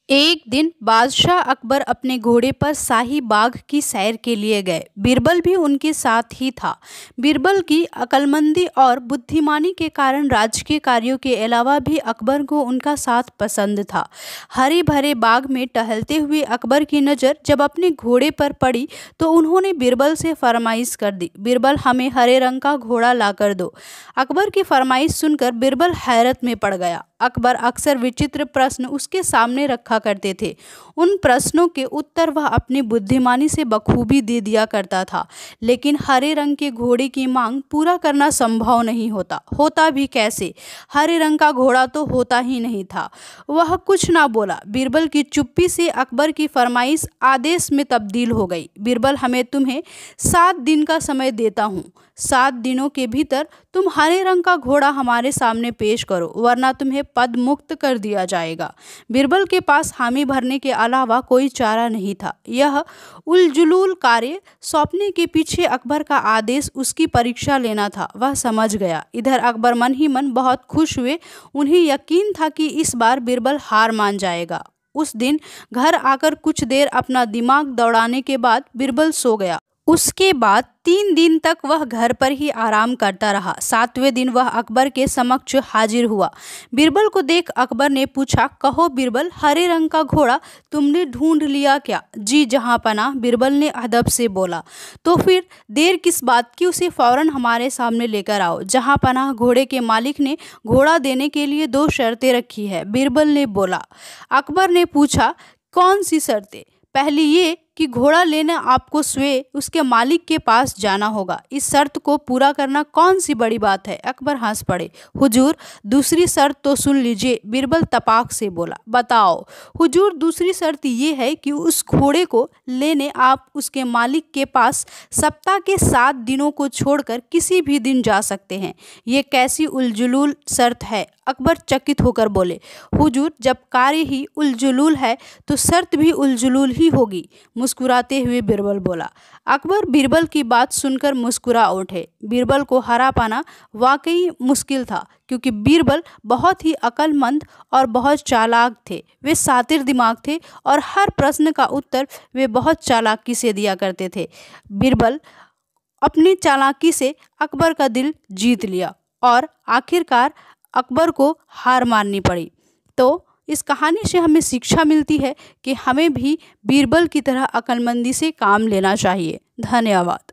एक दिन बादशाह अकबर अपने घोड़े पर शाही बाग की सैर के लिए गए। बीरबल भी उनके साथ ही था। बीरबल की अक्लमंदी और बुद्धिमानी के कारण राज्य के कार्यों के अलावा भी अकबर को उनका साथ पसंद था। हरे भरे बाग में टहलते हुए अकबर की नज़र जब अपने घोड़े पर पड़ी तो उन्होंने बीरबल से फरमाइश कर दी, बीरबल हमें हरे रंग का घोड़ा ला कर दो। अकबर की फरमाइश सुनकर बीरबल हैरत में पड़ गया। अकबर अक्सर विचित्र प्रश्न उसके सामने रखा करते थे। उन प्रश्नों के उत्तर वह अपनी बुद्धिमानी से बखूबी दे दिया करता था, लेकिन हरे रंग के घोड़े की मांग पूरा करना संभव नहीं होता भी कैसे? हरे रंग का घोड़ा तो होता ही नहीं था। वह कुछ ना बोला। बीरबल की चुप्पी से अकबर की फरमाइश आदेश में तब्दील हो गई। बीरबल, हमें तुम्हें 7 दिन का समय देता हूँ। 7 दिनों के भीतर तुम हरे रंग का घोड़ा हमारे सामने पेश करो, वरना तुम्हें पद मुक्त कर दिया जाएगा। बीरबल के पास हामी भरने के अलावा कोई चारा नहीं था। यह उलझुल कार्य सौंपने के पीछे अकबर का आदेश उसकी परीक्षा लेना था, वह समझ गया। इधर अकबर मन ही मन बहुत खुश हुए। उन्हें यकीन था कि इस बार बीरबल हार मान जाएगा। उस दिन घर आकर कुछ देर अपना दिमाग दौड़ाने के बाद बीरबल सो गया। उसके बाद 3 दिन तक वह घर पर ही आराम करता रहा। 7वें दिन वह अकबर के समक्ष हाजिर हुआ। बीरबल को देख अकबर ने पूछा, कहो बीरबल, हरे रंग का घोड़ा तुमने ढूंढ लिया क्या? जी जहांपनाह, बीरबल ने अदब से बोला। तो फिर देर किस बात की, उसे फौरन हमारे सामने लेकर आओ। जहांपनाह, घोड़े के मालिक ने घोड़ा देने के लिए 2 शर्तें रखी है, बीरबल ने बोला। अकबर ने पूछा, कौन सी शर्तें? पहली ये कि घोड़ा लेने आपको स्वयं उसके मालिक के पास जाना होगा। इस शर्त को पूरा करना कौन सी बड़ी बात है? अकबर हंस पड़े। हुजूर, दूसरी शर्त तो सुन लीजिए, बीरबल तपाक से बोला। बताओ। हुजूर, दूसरी शर्त ये है कि उस घोड़े को लेने आप उसके मालिक के पास सप्ताह के 7 दिनों को छोड़कर किसी भी दिन जा सकते हैं। ये कैसी उलझुल शर्त है? अकबर चकित होकर बोले। हुजूर, जब कार्य ही उलझुल है तो शर्त भी उलझुल ही होगी, मुस्कुराते हुए बीरबल बोला। अकबर बीरबल की बात सुनकर मुस्कुरा उठे। बीरबल को हरा पाना वाकई मुश्किल था, क्योंकि बीरबल बहुत ही अक्लमंद और बहुत चालाक थे। वे शातिर दिमाग थे और हर प्रश्न का उत्तर वे बहुत चालाकी से दिया करते थे। बीरबल अपनी चालाकी से अकबर का दिल जीत लिया और आखिरकार अकबर को हार माननी पड़ी। तो इस कहानी से हमें शिक्षा मिलती है कि हमें भी बीरबल की तरह अक्लमंदी से काम लेना चाहिए। धन्यवाद।